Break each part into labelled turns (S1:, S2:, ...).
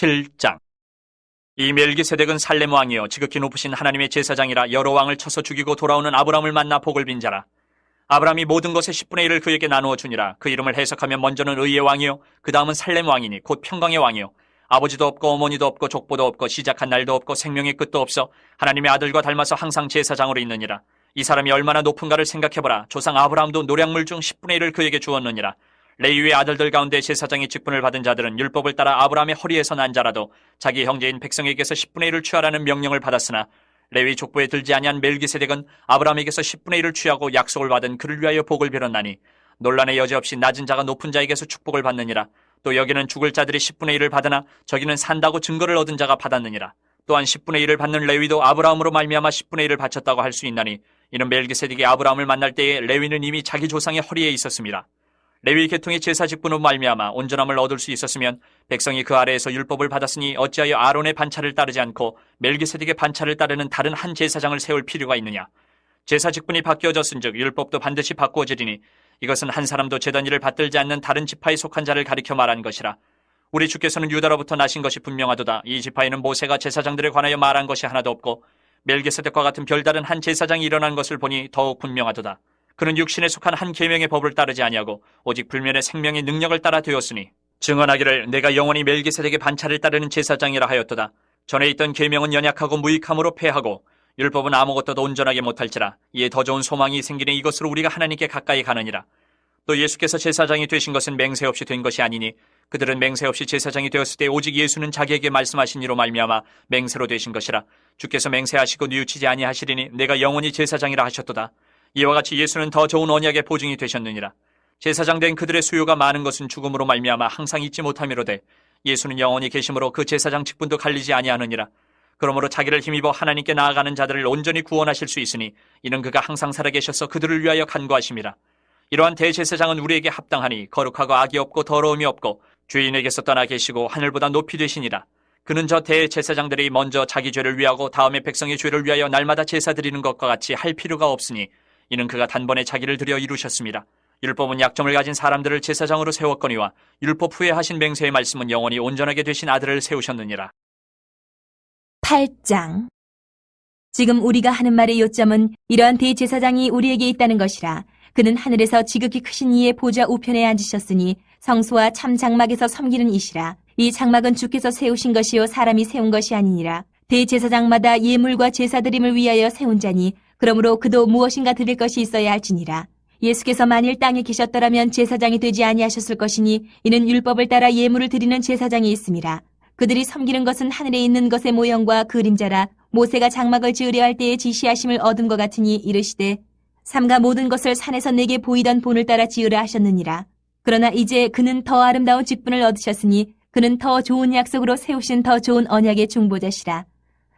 S1: 7장. 이 멜기세덱은 살렘 왕이요 지극히 높으신 하나님의 제사장이라 여러 왕을 쳐서 죽이고 돌아오는 아브라함을 만나 복을 빈 자라. 아브라함이 모든 것의 10분의 1을 그에게 나누어 주니라. 그 이름을 해석하면 먼저는 의의 왕이요 그 다음은 살렘 왕이니 곧 평강의 왕이요 아버지도 없고 어머니도 없고 족보도 없고 시작한 날도 없고 생명의 끝도 없어 하나님의 아들과 닮아서 항상 제사장으로 있느니라. 이 사람이 얼마나 높은가를 생각해보라. 조상 아브라함도 노량물 중 10분의 1을 그에게 주었느니라. 레위의 아들들 가운데 제사장의 직분을 받은 자들은 율법을 따라 아브라함의 허리에서 난 자라도 자기 형제인 백성에게서 10분의 1을 취하라는 명령을 받았으나 레위 족보에 들지 아니한 멜기세덱은 아브라함에게서 10분의 1을 취하고 약속을 받은 그를 위하여 복을 빌었나니 논란의 여지없이 낮은 자가 높은 자에게서 축복을 받느니라. 또 여기는 죽을 자들이 10분의 1을 받으나 저기는 산다고 증거를 얻은 자가 받았느니라. 또한 10분의 1을 받는 레위도 아브라함으로 말미암아 10분의 1을 바쳤다고 할 수 있나니 이는 멜기세덱이 아브라함을 만날 때에 레위는 이미 자기 조상의 허리에 있었습니다. 레위 계통의 제사 직분으로 말미암아 온전함을 얻을 수 있었으면 백성이 그 아래에서 율법을 받았으니 어찌하여 아론의 반차를 따르지 않고 멜기세덱의 반차를 따르는 다른 한 제사장을 세울 필요가 있느냐. 제사 직분이 바뀌어졌은즉 율법도 반드시 바꾸어지리니 이것은 한 사람도 제단 일을 받들지 않는 다른 지파에 속한 자를 가리켜 말한 것이라. 우리 주께서는 유다로부터 나신 것이 분명하도다. 이 지파에는 모세가 제사장들에 관하여 말한 것이 하나도 없고 멜기세덱과 같은 별다른 한 제사장이 일어난 것을 보니 더욱 분명하도다. 그는 육신에 속한 한 계명의 법을 따르지 아니하고 오직 불면의 생명의 능력을 따라 되었으니 증언하기를 내가 영원히 멜기세덱의 반차를 따르는 제사장이라 하였도다. 전에 있던 계명은 연약하고 무익함으로 패하고 율법은 아무것도 온전하게 못할지라. 이에 더 좋은 소망이 생기니 이것으로 우리가 하나님께 가까이 가느니라. 또 예수께서 제사장이 되신 것은 맹세 없이 된 것이 아니니 그들은 맹세 없이 제사장이 되었을 때 오직 예수는 자기에게 말씀하신 이로 말미암아 맹세로 되신 것이라. 주께서 맹세하시고 뉘우치지 아니하시리니 내가 영원히 제사장이라 하셨도다. 이와 같이 예수는 더 좋은 언약의 보증이 되셨느니라. 제사장 된 그들의 수요가 많은 것은 죽음으로 말미암아 항상 잊지 못함이로되 예수는 영원히 계심으로 그 제사장 직분도 갈리지 아니하느니라. 그러므로 자기를 힘입어 하나님께 나아가는 자들을 온전히 구원하실 수 있으니 이는 그가 항상 살아계셔서 그들을 위하여 간구하심이라. 이러한 대제사장은 우리에게 합당하니 거룩하고 악이 없고 더러움이 없고 죄인에게서 떠나 계시고 하늘보다 높이 되시니라. 그는 저 대제사장들이 먼저 자기 죄를 위하고 다음에 백성의 죄를 위하여 날마다 제사 드리는 것과 같이 할 필요가 없으니 이는 그가 단번에 자기를 들여 이루셨습니다. 율법은 약점을 가진 사람들을 제사장으로 세웠거니와 율법 후에 하신 맹세의 말씀은 영원히 온전하게 되신 아들을 세우셨느니라.
S2: 8장. 지금 우리가 하는 말의 요점은 이러한 대제사장이 우리에게 있다는 것이라. 그는 하늘에서 지극히 크신 이의 보좌 우편에 앉으셨으니 성소와 참 장막에서 섬기는 이시라. 이 장막은 주께서 세우신 것이요 사람이 세운 것이 아니니라. 대제사장마다 예물과 제사드림을 위하여 세운 자니 그러므로 그도 무엇인가 드릴 것이 있어야 할지니라. 예수께서 만일 땅에 계셨더라면 제사장이 되지 아니하셨을 것이니 이는 율법을 따라 예물을 드리는 제사장이 있음이라. 그들이 섬기는 것은 하늘에 있는 것의 모형과 그림자라. 모세가 장막을 지으려 할 때에 지시하심을 얻은 것 같으니 이르시되 삼가 모든 것을 산에서 내게 보이던 본을 따라 지으라 하셨느니라. 그러나 이제 그는 더 아름다운 직분을 얻으셨으니 그는 더 좋은 약속으로 세우신 더 좋은 언약의 중보자시라.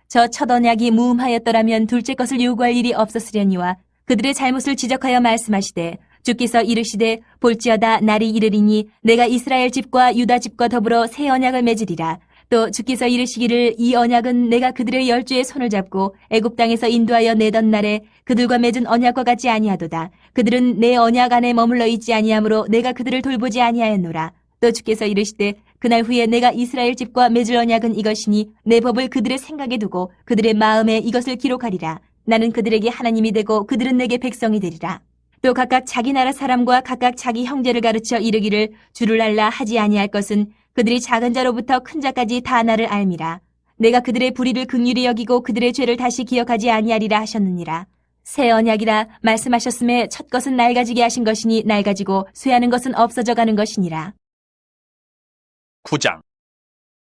S2: 저 첫 언약이 무음하였더라면 둘째 것을 요구할 일이 없었으려니와 그들의 잘못을 지적하여 말씀하시되 주께서 이르시되 볼지어다 날이 이르리니 내가 이스라엘 집과 유다 집과 더불어 새 언약을 맺으리라. 또 주께서 이르시기를 이 언약은 내가 그들의 열조의 손을 잡고 애굽 땅에서 인도하여 내던 날에 그들과 맺은 언약과 같지 아니하도다. 그들은 내 언약 안에 머물러 있지 아니하므로 내가 그들을 돌보지 아니하였노라. 또 주께서 이르시되 그날 후에 내가 이스라엘 집과 맺을 언약은 이것이니 내 법을 그들의 생각에 두고 그들의 마음에 이것을 기록하리라. 나는 그들에게 하나님이 되고 그들은 내게 백성이 되리라. 또 각각 자기 나라 사람과 각각 자기 형제를 가르쳐 이르기를 주를 알라 하지 아니할 것은 그들이 작은 자로부터 큰 자까지 다 나를 알미라. 내가 그들의 불의를 긍휼히 여기고 그들의 죄를 다시 기억하지 아니하리라 하셨느니라. 새 언약이라 말씀하셨음에 첫 것은 낡아지게 하신 것이니 낡아지고 쇠하는 것은 없어져 가는 것이니라.
S1: 9장.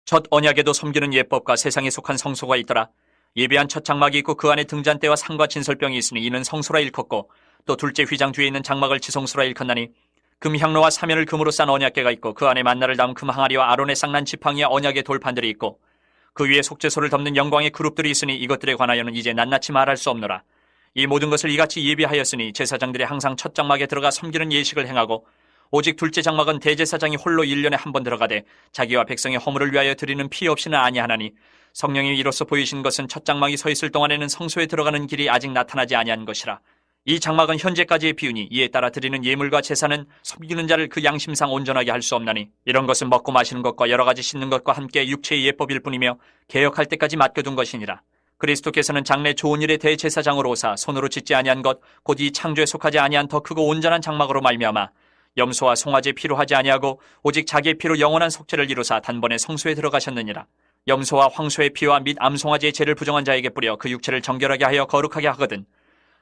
S1: 첫 언약에도 섬기는 예법과 세상에 속한 성소가 있더라. 예배한 첫 장막이 있고 그 안에 등잔대와 상과 진설병이 있으니 이는 성소라 일컫고 또 둘째 휘장 뒤에 있는 장막을 지성소라 일컫나니 금향로와 사면을 금으로 싼 언약궤가 있고 그 안에 만나를 담은 금 항아리와 아론의 쌍난 지팡이와 언약의 돌판들이 있고 그 위에 속죄소를 덮는 영광의 그룹들이 있으니 이것들에 관하여는 이제 낱낱이 말할 수 없노라. 이 모든 것을 이같이 예비하였으니 제사장들이 항상 첫 장막에 들어가 섬기는 예식을 행하고 오직 둘째 장막은 대제사장이 홀로 1년에 한 번 들어가되 자기와 백성의 허물을 위하여 드리는 피 없이는 아니하나니 성령이 이로써 보이신 것은 첫 장막이 서 있을 동안에는 성소에 들어가는 길이 아직 나타나지 아니한 것이라. 이 장막은 현재까지의 비유니 이에 따라 드리는 예물과 제사는 섬기는 자를 그 양심상 온전하게 할 수 없나니 이런 것은 먹고 마시는 것과 여러 가지 씻는 것과 함께 육체의 예법일 뿐이며 개혁할 때까지 맡겨둔 것이니라. 그리스도께서는 장래 좋은 일의 대제사장으로 오사 손으로 짓지 아니한 것 곧 이 창조에 속하지 아니한 더 크고 온전한 장막으로 말미암아 염소와 송아지 피로 하지 아니하고 오직 자기의 피로 영원한 속죄를 이루사 단번에 성소에 들어가셨느니라. 염소와 황소의 피와 및 암송아지의 죄를 부정한 자에게 뿌려 그 육체를 정결하게 하여 거룩하게 하거든.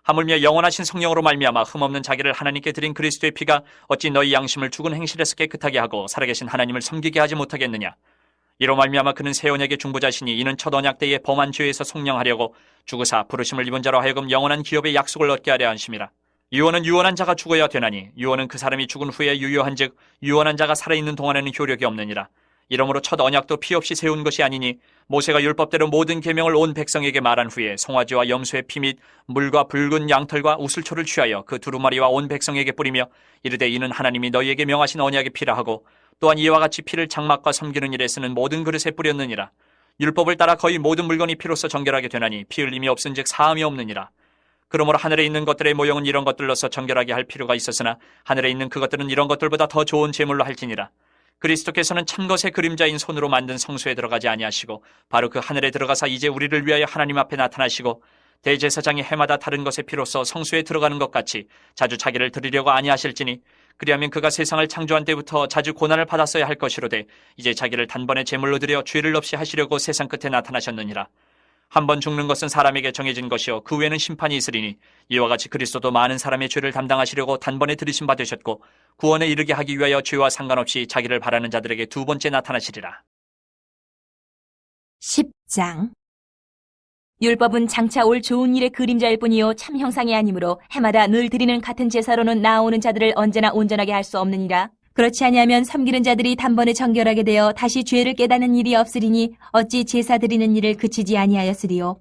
S1: 하물며 영원하신 성령으로 말미암아 흠없는 자기를 하나님께 드린 그리스도의 피가 어찌 너희 양심을 죽은 행실에서 깨끗하게 하고 살아계신 하나님을 섬기게 하지 못하겠느냐. 이로 말미암아 그는 새 언약의 중보자시니 이는 첫 언약 때에 범한 죄에서 속량하려고 죽으사 부르심을 입은 자로 하여금 영원한 기업의 약속을 얻게 하려 하심이라. 유언은 유언한 자가 죽어야 되나니 유언은 그 사람이 죽은 후에 유효한즉 유언한 자가 살아있는 동안에는 효력이 없느니라. 이러므로 첫 언약도 피 없이 세운 것이 아니니 모세가 율법대로 모든 계명을 온 백성에게 말한 후에 송아지와 염소의 피 및 물과 붉은 양털과 우슬초를 취하여 그 두루마리와 온 백성에게 뿌리며 이르되 이는 하나님이 너희에게 명하신 언약의 피라 하고 또한 이와 같이 피를 장막과 섬기는 일에 쓰는 모든 그릇에 뿌렸느니라. 율법을 따라 거의 모든 물건이 피로써 정결하게 되나니 피 흘림이 없은즉 사함이 없느니라. 그러므로 하늘에 있는 것들의 모형은 이런 것들로서 정결하게 할 필요가 있었으나 하늘에 있는 그것들은 이런 것들보다 더 좋은 제물로 할지니라. 그리스도께서는 참것의 그림자인 손으로 만든 성소에 들어가지 아니하시고 바로 그 하늘에 들어가사 이제 우리를 위하여 하나님 앞에 나타나시고 대제사장이 해마다 다른 것의 피로써 성소에 들어가는 것 같이 자주 자기를 드리려고 아니하실지니 그리하면 그가 세상을 창조한 때부터 자주 고난을 받았어야 할 것이로되 이제 자기를 단번에 제물로 드려 죄를 없이 하시려고 세상 끝에 나타나셨느니라. 한 번 죽는 것은 사람에게 정해진 것이요 그 외에는 심판이 있으리니 이와 같이 그리스도도 많은 사람의 죄를 담당하시려고 단번에 들이심 받으셨고 구원에 이르게 하기 위하여 죄와 상관없이 자기를 바라는 자들에게 두 번째 나타나시리라.
S2: 10장. 율법은 장차 올 좋은 일의 그림자일 뿐이요 참 형상이 아니므로 해마다 늘 드리는 같은 제사로는 나아오는 자들을 언제나 온전하게 할 수 없느니라. 그렇지 아니하면 섬기는 자들이 단번에 정결하게 되어 다시 죄를 깨닫는 일이 없으리니 어찌 제사 드리는 일을 그치지 아니하였으리요.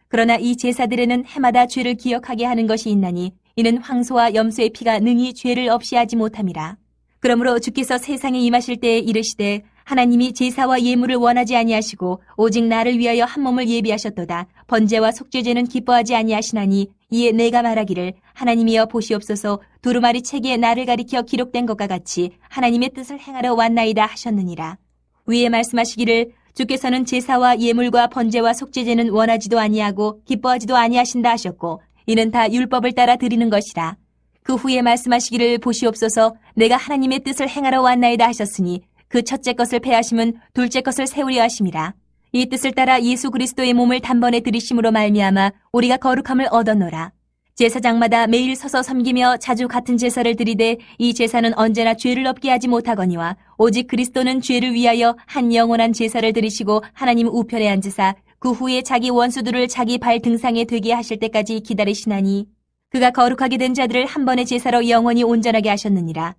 S2: 그러나 이 제사들에는 해마다 죄를 기억하게 하는 것이 있나니 이는 황소와 염소의 피가 능히 죄를 없이 하지 못함이라. 그러므로 주께서 세상에 임하실 때에 이르시되 하나님이 제사와 예물을 원하지 아니하시고 오직 나를 위하여 한 몸을 예비하셨도다. 번제와 속죄제는 기뻐하지 아니하시나니 이에 내가 말하기를 하나님이여 보시옵소서 두루마리 책에 나를 가리켜 기록된 것과 같이 하나님의 뜻을 행하러 왔나이다 하셨느니라. 위에 말씀하시기를 주께서는 제사와 예물과 번제와 속죄제는 원하지도 아니하고 기뻐하지도 아니하신다 하셨고 이는 다 율법을 따라 드리는 것이라. 그 후에 말씀하시기를 보시옵소서 내가 하나님의 뜻을 행하러 왔나이다 하셨으니 그 첫째 것을 패하심은 둘째 것을 세우려 하심이라. 이 뜻을 따라 예수 그리스도의 몸을 단번에 들이심으로 말미암아 우리가 거룩함을 얻었노라. 제사장마다 매일 서서 섬기며 자주 같은 제사를 드리되 이 제사는 언제나 죄를 없게 하지 못하거니와 오직 그리스도는 죄를 위하여 한 영원한 제사를 드리시고 하나님 우편에 앉으사 그 후에 자기 원수들을 자기 발 등상에 되게 하실 때까지 기다리시나니 그가 거룩하게 된 자들을 한 번의 제사로 영원히 온전하게 하셨느니라.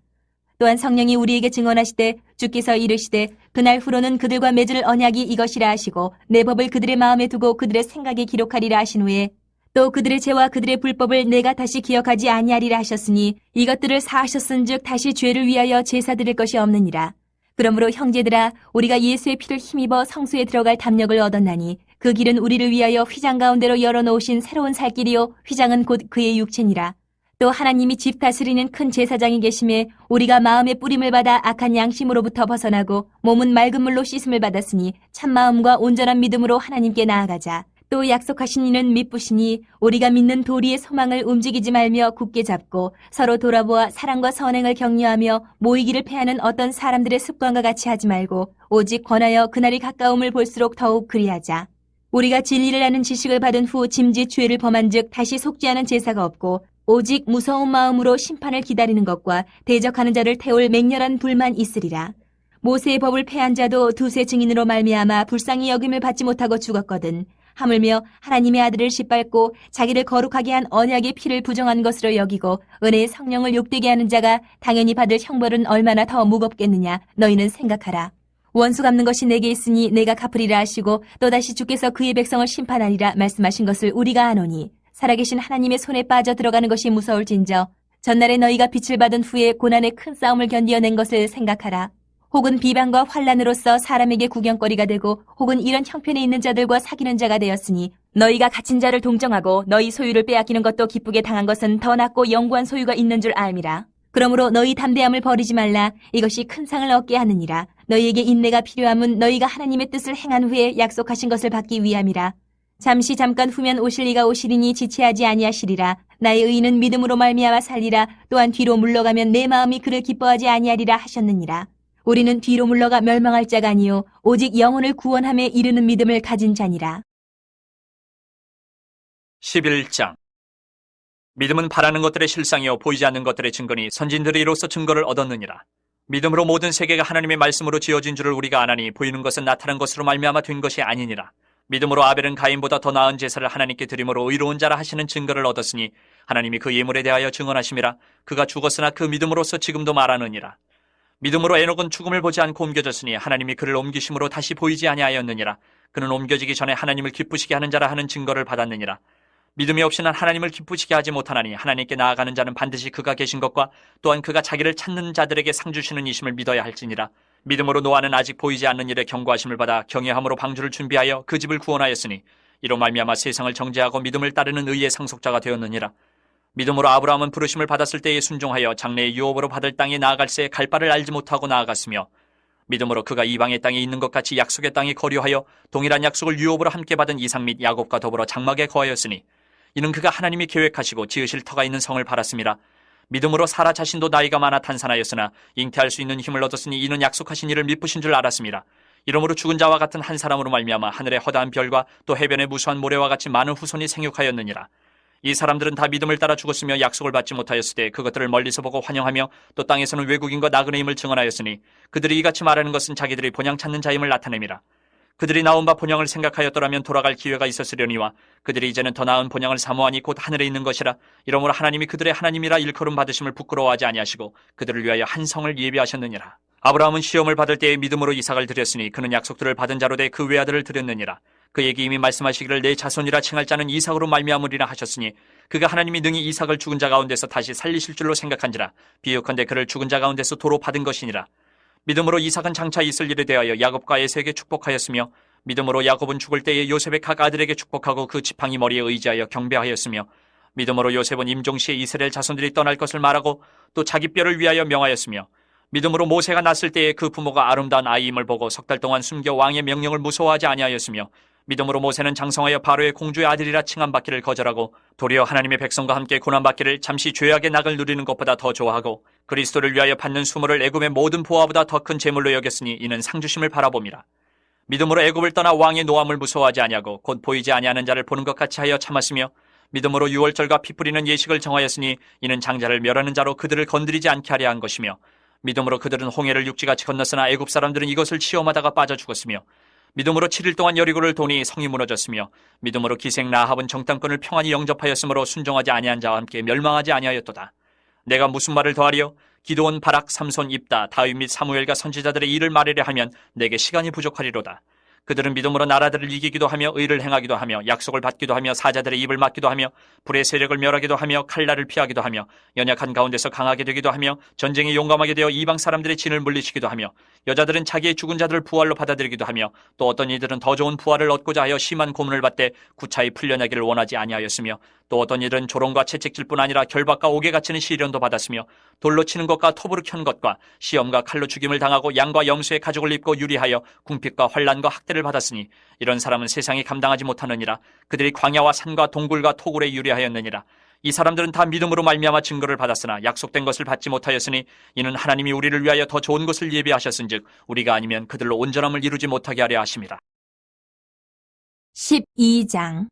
S2: 또한 성령이 우리에게 증언하시되 주께서 이르시되 그날 후로는 그들과 맺을 언약이 이것이라 하시고 내 법을 그들의 마음에 두고 그들의 생각에 기록하리라 하신 후에 또 그들의 죄와 그들의 불법을 내가 다시 기억하지 아니하리라 하셨으니 이것들을 사하셨은즉 다시 죄를 위하여 제사 드릴 것이 없느니라. 그러므로 형제들아 우리가 예수의 피를 힘입어 성소에 들어갈 담력을 얻었나니 그 길은 우리를 위하여 휘장 가운데로 열어놓으신 새로운 살 길이요 휘장은 곧 그의 육체니라. 또 하나님이 집 다스리는 큰 제사장이 계심에 우리가 마음의 뿌림을 받아 악한 양심으로부터 벗어나고 몸은 맑은 물로 씻음을 받았으니 참마음과 온전한 믿음으로 하나님께 나아가자. 또 약속하신 이는 미쁘시니 우리가 믿는 도리의 소망을 움직이지 말며 굳게 잡고 서로 돌아보아 사랑과 선행을 격려하며 모이기를 패하는 어떤 사람들의 습관과 같이 하지 말고 오직 권하여 그날이 가까움을 볼수록 더욱 그리하자. 우리가 진리를 아는 지식을 받은 후 짐짓 죄를 범한 즉 다시 속죄하는 제사가 없고 오직 무서운 마음으로 심판을 기다리는 것과 대적하는 자를 태울 맹렬한 불만 있으리라. 모세의 법을 패한 자도 두세 증인으로 말미암아 불쌍히 여김을 받지 못하고 죽었거든. 하물며 하나님의 아들을 짓밟고 자기를 거룩하게 한 언약의 피를 부정한 것으로 여기고 은혜의 성령을 욕되게 하는 자가 당연히 받을 형벌은 얼마나 더 무겁겠느냐 너희는 생각하라. 원수 갚는 것이 내게 있으니 내가 갚으리라 하시고 또다시 주께서 그의 백성을 심판하리라 말씀하신 것을 우리가 아노니 살아계신 하나님의 손에 빠져 들어가는 것이 무서울진저 전날에 너희가 빛을 받은 후에 고난의 큰 싸움을 견디어낸 것을 생각하라. 혹은 비방과 환란으로서 사람에게 구경거리가 되고 혹은 이런 형편에 있는 자들과 사귀는 자가 되었으니 너희가 갇힌 자를 동정하고 너희 소유를 빼앗기는 것도 기쁘게 당한 것은 더 낫고 영구한 소유가 있는 줄 알미라. 그러므로 너희 담대함을 버리지 말라. 이것이 큰 상을 얻게 하느니라. 너희에게 인내가 필요함은 너희가 하나님의 뜻을 행한 후에 약속하신 것을 받기 위함이라. 잠시 잠깐 후면 오실 이가 오시리니 지체하지 아니하시리라. 나의 의인은 믿음으로 말미암아 살리라. 또한 뒤로 물러가면 내 마음이 그를 기뻐하지 아니하리라 하셨느니라. 우리는 뒤로 물러가 멸망할 자가 아니요 오직 영혼을 구원함에 이르는 믿음을 가진 자니라.
S1: 11장. 믿음은 바라는 것들의 실상이요 보이지 않는 것들의 증거니 선진들이 이로써 증거를 얻었느니라. 믿음으로 모든 세계가 하나님의 말씀으로 지어진 줄을 우리가 아나니 보이는 것은 나타난 것으로 말미암아 된 것이 아니니라. 믿음으로 아벨은 가인보다 더 나은 제사를 하나님께 드림으로 의로운 자라 하시는 증거를 얻었으니 하나님이 그 예물에 대하여 증언하심이라. 그가 죽었으나 그 믿음으로써 지금도 말하느니라. 믿음으로 에녹은 죽음을 보지 않고 옮겨졌으니 하나님이 그를 옮기심으로 다시 보이지 아니하였느니라. 그는 옮겨지기 전에 하나님을 기쁘시게 하는 자라 하는 증거를 받았느니라. 믿음이 없이는 하나님을 기쁘시게 하지 못하나니 하나님께 나아가는 자는 반드시 그가 계신 것과 또한 그가 자기를 찾는 자들에게 상 주시는 이심을 믿어야 할지니라. 믿음으로 노아는 아직 보이지 않는 일에 경고하심을 받아 경외함으로 방주를 준비하여 그 집을 구원하였으니 이로 말미암아 세상을 정죄하고 믿음을 따르는 의의 상속자가 되었느니라. 믿음으로 아브라함은 부르심을 받았을 때에 순종하여 장래의 유업으로 받을 땅에 나아갈새 갈 바를 알지 못하고 나아갔으며 믿음으로 그가 이방의 땅에 있는 것 같이 약속의 땅에 거류하여 동일한 약속을 유업으로 함께 받은 이삭 및 야곱과 더불어 장막에 거하였으니 이는 그가 하나님이 계획하시고 지으실 터가 있는 성을 바랐습니다. 믿음으로 사라 자신도 나이가 많아 탄산하였으나 잉태할 수 있는 힘을 얻었으니 이는 약속하신 이를 미쁘신 줄 알았습니다. 이러므로 죽은 자와 같은 한 사람으로 말미암아 하늘의 허다한 별과 또 해변의 무수한 모래와 같이 많은 후손이 생육하였느니라. 이 사람들은 다 믿음을 따라 죽었으며 약속을 받지 못하였을 때 그것들을 멀리서 보고 환영하며 또 땅에서는 외국인과 나그네임을 증언하였으니 그들이 이같이 말하는 것은 자기들이 본향 찾는 자임을 나타냅니다. 그들이 나온 바 본향을 생각하였더라면 돌아갈 기회가 있었으려니와 그들이 이제는 더 나은 본향을 사모하니 곧 하늘에 있는 것이라. 이러므로 하나님이 그들의 하나님이라 일컬음 받으심을 부끄러워하지 아니하시고 그들을 위하여 한 성을 예비하셨느니라. 아브라함은 시험을 받을 때에 믿음으로 이삭을 드렸으니 그는 약속들을 받은 자로 돼 그 외아들을 드렸느니라. 그에게 이미 말씀하시기를 내 자손이라 칭할 자는 이삭으로 말미암으리라 하셨으니 그가 하나님이 능히 이삭을 죽은 자 가운데서 다시 살리실 줄로 생각한지라. 비유컨대 그를 죽은 자 가운데서 도로 받은 것이니라. 믿음으로 이삭은 장차 있을 일에 대하여 야곱과 에서에게 축복하였으며 믿음으로 야곱은 죽을 때에 요셉의 각 아들에게 축복하고 그 지팡이 머리에 의지하여 경배하였으며 믿음으로 요셉은 임종시에 이스라엘 자손들이 떠날 것을 말하고 또 자기 뼈를 위하여 명하였으며 믿음으로 모세가 났을 때에 그 부모가 아름다운 아이임을 보고 석 달 동안 숨겨 왕의 명령을 무서워하지 아니하였으며 믿음으로 모세는 장성하여 바로의 공주의 아들이라 칭함받기를 거절하고 도리어 하나님의 백성과 함께 고난받기를 잠시 죄악의 낙을 누리는 것보다 더 좋아하고 그리스도를 위하여 받는 수모를 애굽의 모든 보화보다 더 큰 재물로 여겼으니 이는 상주심을 바라봅니다. 믿음으로 애굽을 떠나 왕의 노함을 무서워하지 아니하고 곧 보이지 아니하는 자를 보는 것 같이 하여 참았으며 믿음으로 유월절과 피 뿌리는 예식을 정하였으니 이는 장자를 멸하는 자로 그들을 건드리지 않게 하려 한 것이며 믿음으로 그들은 홍해를 육지같이 건넜으나 애굽 사람들은 이것을 시험하다가 빠져 죽었으며 믿음으로 7일 동안 여리고를 도니 성이 무너졌으며 믿음으로 기생 라합은 정탐꾼을 평안히 영접하였으므로 순종하지 아니한 자와 함께 멸망하지 아니하였도다. 내가 무슨 말을 더하리요? 기드온, 바락, 삼손, 입다, 다윗 및 사무엘과 선지자들의 일을 말하려 하면 내게 시간이 부족하리로다. 그들은 믿음으로 나라들을 이기기도 하며 의를 행하기도 하며 약속을 받기도 하며 사자들의 입을 막기도 하며 불의 세력을 멸하기도 하며 칼날을 피하기도 하며 연약한 가운데서 강하게 되기도 하며 전쟁에 용감하게 되어 이방 사람들의 진을 물리치기도 하며 여자들은 자기의 죽은 자들을 부활로 받아들이기도 하며 또 어떤 이들은 더 좋은 부활을 얻고자 하여 심한 고문을 받되 구차히 풀려나기를 원하지 아니하였으며 또 어떤 이들은 조롱과 채찍질뿐 아니라 결박과 옥에 갇히는 시련도 받았으며 돌로 치는 것과 톱으로 켠 것과 시험과 칼로 죽임을 당하고 양과 염소의 가죽을 입고 유리하여 궁핍과 환난과 학대를 받았으니 이런 사람은 세상이 감당하지 못하느니라. 그들이 광야와 산과 동굴과 토굴에 유리하였느니라. 이 사람들은 다 믿음으로 말미암아 증거를 받았으나 약속된 것을 받지 못하였으니 이는 하나님이 우리를 위하여 더 좋은 것을 예비하셨은즉 우리가 아니면 그들로 온전함을 이루지 못하게 하려 하심이라.
S2: 12장.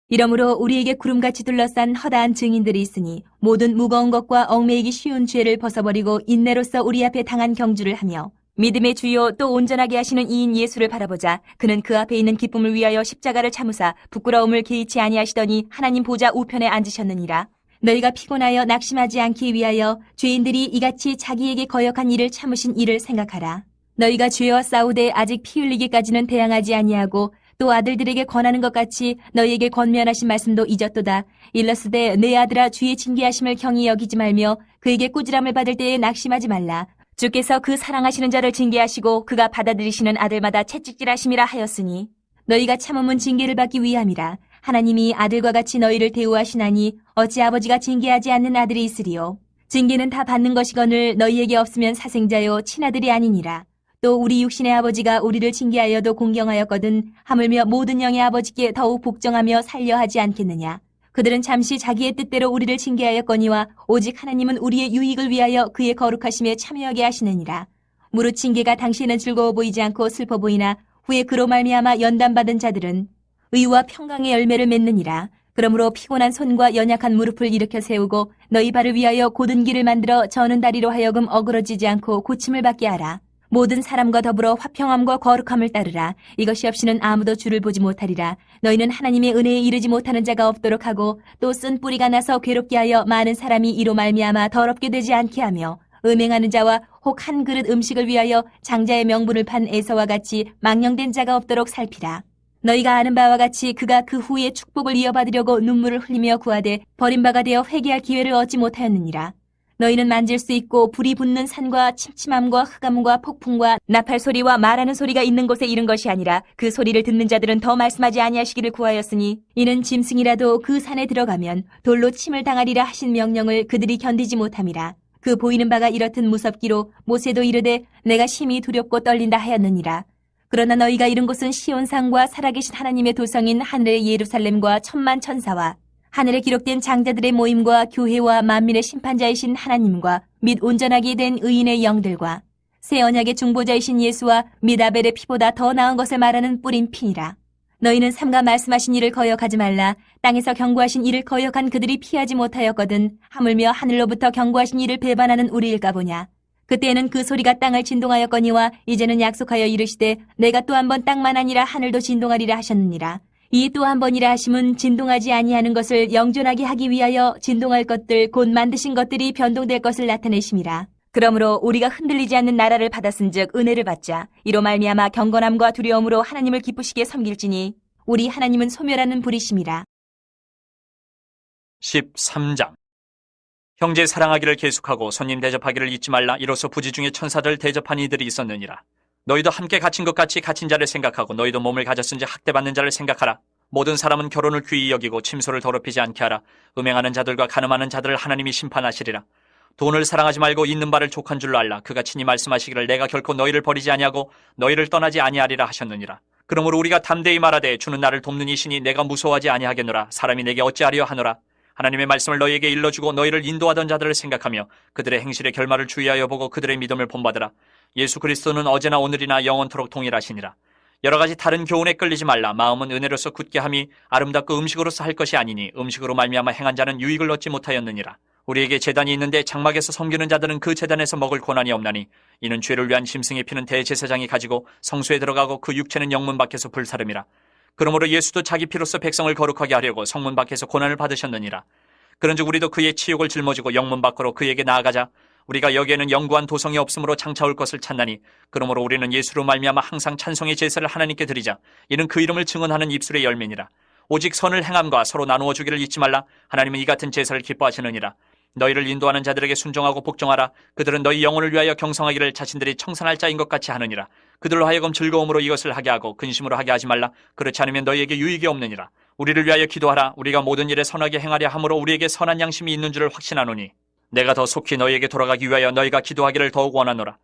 S2: 이러므로 우리에게 구름같이 둘러싼 허다한 증인들이 있으니 모든 무거운 것과 얽매이기 쉬운 죄를 벗어버리고 인내로써 우리 앞에 당한 경주를 하며 믿음의 주요 또 온전하게 하시는 이인 예수를 바라보자. 그는 그 앞에 있는 기쁨을 위하여 십자가를 참으사 부끄러움을 개의치 아니하시더니 하나님 보좌 우편에 앉으셨느니라. 너희가 피곤하여 낙심하지 않기 위하여 죄인들이 이같이 자기에게 거역한 일을 참으신 이를 생각하라. 너희가 죄와 싸우되 아직 피 흘리기까지는 대항하지 아니하고 또 아들들에게 권하는 것 같이 너희에게 권면하신 말씀도 잊었도다. 일러스되 내 아들아 주의 징계하심을 경히 여기지 말며 그에게 꾸지람을 받을 때에 낙심하지 말라. 주께서 그 사랑하시는 자를 징계하시고 그가 받아들이시는 아들마다 채찍질하심이라 하였으니 너희가 참음은 징계를 받기 위함이라. 하나님이 아들과 같이 너희를 대우하시나니 어찌 아버지가 징계하지 않는 아들이 있으리요. 징계는 다 받는 것이거늘 너희에게 없으면 사생자요 친아들이 아니니라. 또 우리 육신의 아버지가 우리를 징계하여도 공경하였거든 하물며 모든 영의 아버지께 더욱 복종하며 살려 하지 않겠느냐. 그들은 잠시 자기의 뜻대로 우리를 징계하였거니와 오직 하나님은 우리의 유익을 위하여 그의 거룩하심에 참여하게 하시느니라. 무릇 징계가 당시에는 즐거워 보이지 않고 슬퍼 보이나 후에 그로 말미암아 연단받은 자들은 의와 평강의 열매를 맺느니라. 그러므로 피곤한 손과 연약한 무릎을 일으켜 세우고 너희 발을 위하여 곧은 길을 만들어 저는 다리로 하여금 어그러지지 않고 고침을 받게 하라. 모든 사람과 더불어 화평함과 거룩함을 따르라. 이것이 없이는 아무도 주를 보지 못하리라. 너희는 하나님의 은혜에 이르지 못하는 자가 없도록 하고 또 쓴 뿌리가 나서 괴롭게 하여 많은 사람이 이로 말미암아 더럽게 되지 않게 하며 음행하는 자와 혹 한 그릇 음식을 위하여 장자의 명분을 판 에서와 같이 망령된 자가 없도록 살피라. 너희가 아는 바와 같이 그가 그 후에 축복을 이어받으려고 눈물을 흘리며 구하되 버림바가 되어 회개할 기회를 얻지 못하였느니라. 너희는 만질 수 있고 불이 붙는 산과 침침함과 흑암과 폭풍과 나팔 소리와 말하는 소리가 있는 곳에 이른 것이 아니라 그 소리를 듣는 자들은 더 말씀하지 아니하시기를 구하였으니 이는 짐승이라도 그 산에 들어가면 돌로 침을 당하리라 하신 명령을 그들이 견디지 못함이라. 그 보이는 바가 이렇듯 무섭기로 모세도 이르되 내가 심히 두렵고 떨린다 하였느니라. 그러나 너희가 이른 곳은 시온산과 살아계신 하나님의 도성인 하늘의 예루살렘과 천만 천사와 하늘에 기록된 장자들의 모임과 교회와 만민의 심판자이신 하나님과 및 온전하게 된 의인의 영들과 새 언약의 중보자이신 예수와 및 아벨의 피보다 더 나은 것을 말하는 뿌린 피니라. 너희는 삼가 말씀하신 이를 거역하지 말라. 땅에서 경고하신 이를 거역한 그들이 피하지 못하였거든 하물며 하늘로부터 경고하신 이를 배반하는 우리일까 보냐. 그때에는 그 소리가 땅을 진동하였거니와 이제는 약속하여 이르시되 내가 또 한 번 땅만 아니라 하늘도 진동하리라 하셨느니라. 이 또 한 번이라 하심은 진동하지 아니하는 것을 영존하게 하기 위하여 진동할 것들 곧 만드신 것들이 변동될 것을 나타내심이라. 그러므로 우리가 흔들리지 않는 나라를 받았은즉 은혜를 받자. 이로 말미암아 경건함과 두려움으로 하나님을 기쁘시게 섬길지니 우리 하나님은 소멸하는 불이심이라.
S1: 13장. 형제 사랑하기를 계속하고 손님 대접하기를 잊지 말라. 이로써 부지 중에 천사들 대접한 이들이 있었느니라. 너희도 함께 갇힌 것 같이 갇힌 자를 생각하고 너희도 몸을 가졌은지 학대받는 자를 생각하라. 모든 사람은 결혼을 귀히 여기고 침소를 더럽히지 않게 하라. 음행하는 자들과 간음하는 자들을 하나님이 심판하시리라. 돈을 사랑하지 말고 있는 바를 족한 줄로 알라. 그가 친히 말씀하시기를 내가 결코 너희를 버리지 아니하고 너희를 떠나지 아니하리라 하셨느니라. 그러므로 우리가 담대히 말하되 주는 나를 돕는 이시니 내가 무서워하지 아니하겠노라. 사람이 내게 어찌하리요 하노라. 하나님의 말씀을 너희에게 일러주고 너희를 인도하던 자들을 생각하며 그들의 행실의 결말을 주의하여 보고 그들의 믿음을 본받으라. 예수 그리스도는 어제나 오늘이나 영원토록 동일하시니라. 여러 가지 다른 교훈에 끌리지 말라. 마음은 은혜로서 굳게 함이 아름답고 음식으로서 할 것이 아니니 음식으로 말미암아 행한 자는 유익을 얻지 못하였느니라. 우리에게 제단이 있는데 장막에서 섬기는 자들은 그 제단에서 먹을 고난이 없나니 이는 죄를 위한 짐승의 피는 대제사장이 가지고 성소에 들어가고 그 육체는 영문 밖에서 불사름이라. 그러므로 예수도 자기 피로써 백성을 거룩하게 하려고 성문 밖에서 고난을 받으셨느니라. 그런즉 우리도 그의 치욕을 짊어지고 영문 밖으로 그에게 나아가자. 우리가 여기에는 영구한 도성이 없으므로 장차올 것을 찾나니 그러므로 우리는 예수로 말미암아 항상 찬송의 제사를 하나님께 드리자. 이는 그 이름을 증언하는 입술의 열매니라. 오직 선을 행함과 서로 나누어 주기를 잊지 말라. 하나님은 이 같은 제사를 기뻐하시느니라. 너희를 인도하는 자들에게 순종하고 복종하라. 그들은 너희 영혼을 위하여 경성하기를 자신들이 청산할 자인 것 같이 하느니라. 그들로 하여금 즐거움으로 이것을 하게 하고 근심으로 하게 하지 말라. 그렇지 않으면 너희에게 유익이 없느니라. 우리를 위하여 기도하라. 우리가 모든 일에 선하게 행하려 함으로 우리에게 선한 양심이 있는 줄을 확신하노니 내가 더 속히 너희에게 돌아가기 위하여 너희가 기도하기를 더욱 원하노라.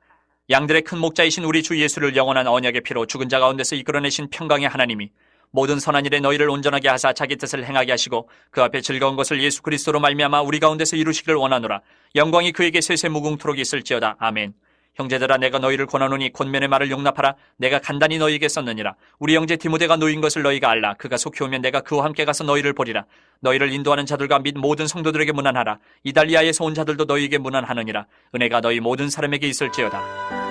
S1: 양들의 큰 목자이신 우리 주 예수를 영원한 언약의 피로 죽은 자 가운데서 이끌어내신 평강의 하나님이 모든 선한 일에 너희를 온전하게 하사 자기 뜻을 행하게 하시고 그 앞에 즐거운 것을 예수 그리스도로 말미암아 우리 가운데서 이루시기를 원하노라. 영광이 그에게 세세 무궁토록 있을지어다. 아멘. 형제들아 내가 너희를 권하노니 권면의 말을 용납하라. 내가 간단히 너희에게 썼느니라. 우리 형제 디모데가 놓인 것을 너희가 알라. 그가 속히 오면 내가 그와 함께 가서 너희를 보리라. 너희를 인도하는 자들과 및 모든 성도들에게 문안하라. 이달리아에서 온 자들도 너희에게 문안하느니라. 은혜가 너희 모든 사람에게 있을지어다.